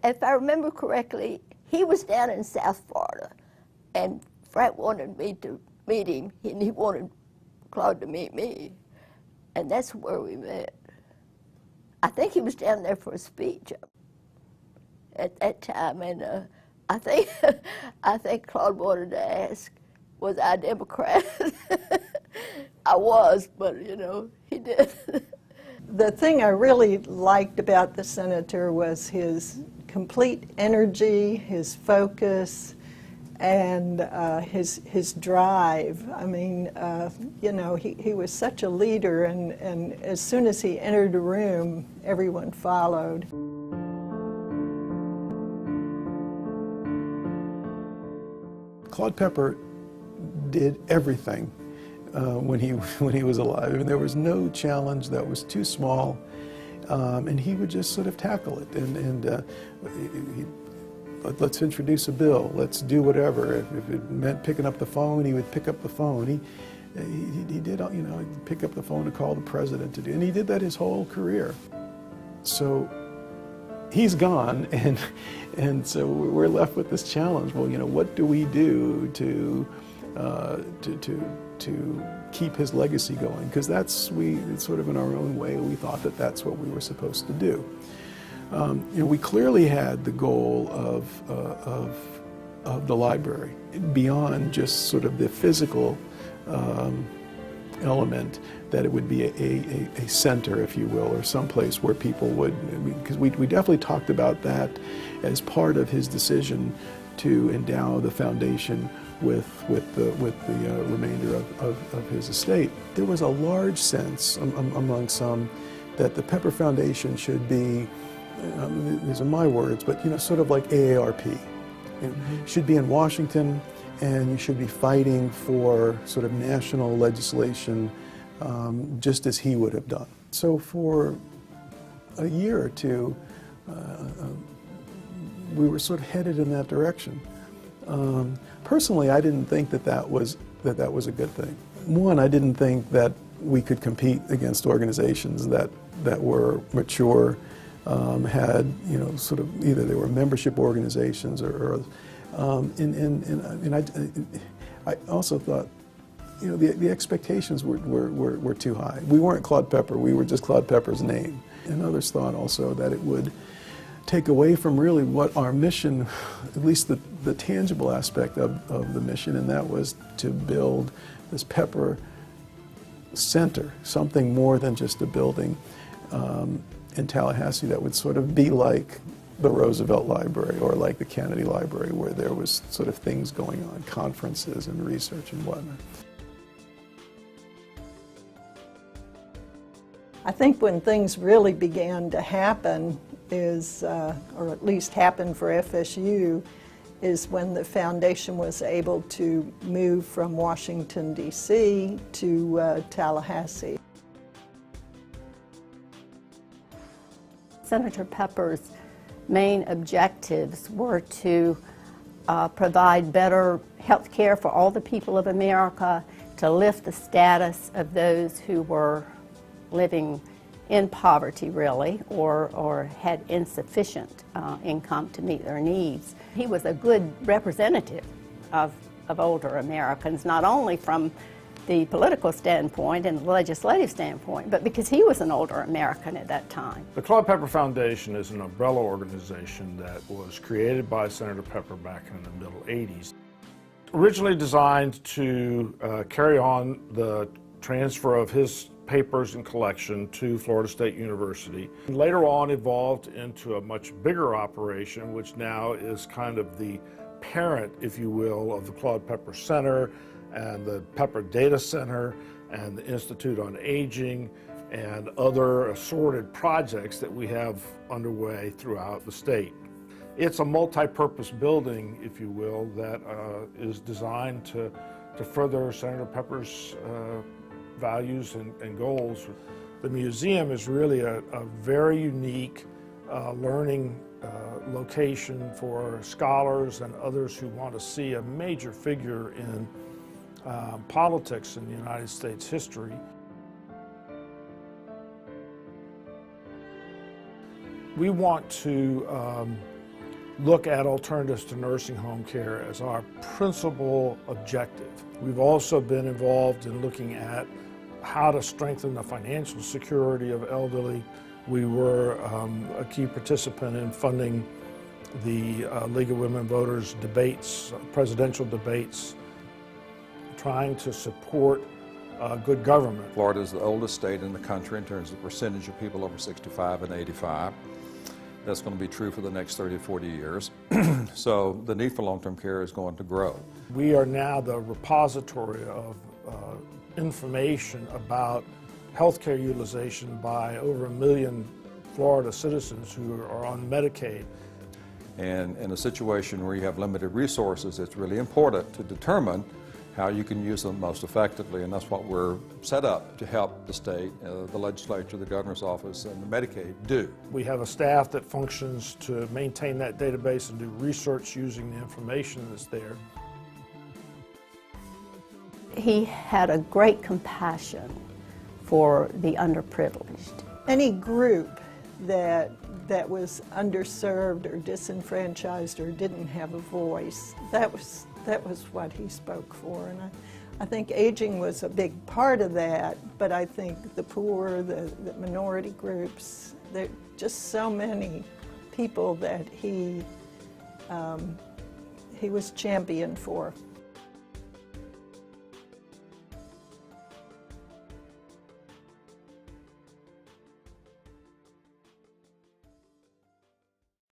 If I remember correctly, he was down in South Florida, and Frank wanted me to meet him, and he wanted Claude to meet me, and that's where we met. I think he was down there for a speech at that time, and I think I think Claude wanted to ask, was I a Democrat? I was, but you know, he did. The thing I really liked about the senator was his complete energy, his focus, and his drive. I mean, you know, he was such a leader, and as soon as he entered a room, everyone followed. Claude Pepper did everything when he was alive. I mean, there was no challenge that was too small, and he would just sort of tackle it. Let's introduce a bill. Let's do whatever. If it meant picking up the phone, he would pick up the phone. He did, you know, pick up the phone to call the president to do, and he did that his whole career. So he's gone, and so we're left with this challenge. Well, you know, what do we do to keep his legacy going? Because it's sort of in our own way, we thought that that's what we were supposed to do. You know, we clearly had the goal of the library beyond just sort of the physical element, that it would be a center, if you will, or someplace where people would, because we definitely talked about that as part of his decision to endow the foundation with the remainder of his estate. There was a large sense among some that the Pepper Foundation should be, these are my words, but you know, sort of like AARP. You know, should be in Washington, and you should be fighting for sort of national legislation, just as he would have done. So for a year or two, we were sort of headed in that direction. Personally, I didn't think that was a good thing. One, I didn't think that we could compete against organizations that were mature, had, you know, sort of either they were membership organizations or I also thought, you know, the expectations were too high. We weren't Claude Pepper, we were just Claude Pepper's name. And others thought also that it would take away from really what our mission, at least the tangible aspect of the mission, and that was to build this Pepper Center, something more than just a building in Tallahassee that would sort of be like the Roosevelt Library or like the Kennedy Library, where there was sort of things going on, conferences and research and whatnot. I think when things really began to happen is, or at least happened for FSU, is when the foundation was able to move from Washington, D.C. to Tallahassee. Senator Pepper's main objectives were to provide better health care for all the people of America, to lift the status of those who were living in poverty, really, or had insufficient income to meet their needs. He was a good representative of older Americans, not only from the political standpoint and the legislative standpoint, but because he was an older American at that time. The Claude Pepper Foundation is an umbrella organization that was created by Senator Pepper back in the middle 80s. Originally designed to carry on the transfer of his papers and collection to Florida State University. And later on evolved into a much bigger operation, which now is kind of the parent, if you will, of the Claude Pepper Center and the Pepper Data Center and the Institute on Aging and other assorted projects that we have underway throughout the state. It's a multi-purpose building, if you will, that is designed to further Senator Pepper's values and goals. The museum is really a very unique learning location for scholars and others who want to see a major figure in politics in the United States history. We want to look at alternatives to nursing home care as our principal objective. We've also been involved in looking at how to strengthen the financial security of elderly. We were a key participant in funding the League of Women Voters debates, presidential debates, trying to support good government. Florida is the oldest state in the country in terms of percentage of people over 65 and 85. That's going to be true for the next 30 to 40 years. So the need for long-term care is going to grow. We are now the repository of information about healthcare utilization by over 1 million Florida citizens who are on Medicaid. And in a situation where you have limited resources, it's really important to determine how you can use them most effectively, and that's what we're set up to help the state, the legislature, the governor's office, and the Medicaid do. We have a staff that functions to maintain that database and do research using the information that's there. He had a great compassion for the underprivileged. Any group that was underserved or disenfranchised or didn't have a voice, that was what he spoke for. And I think aging was a big part of that, but I think the poor, the minority groups, there are just so many people that he was champion for.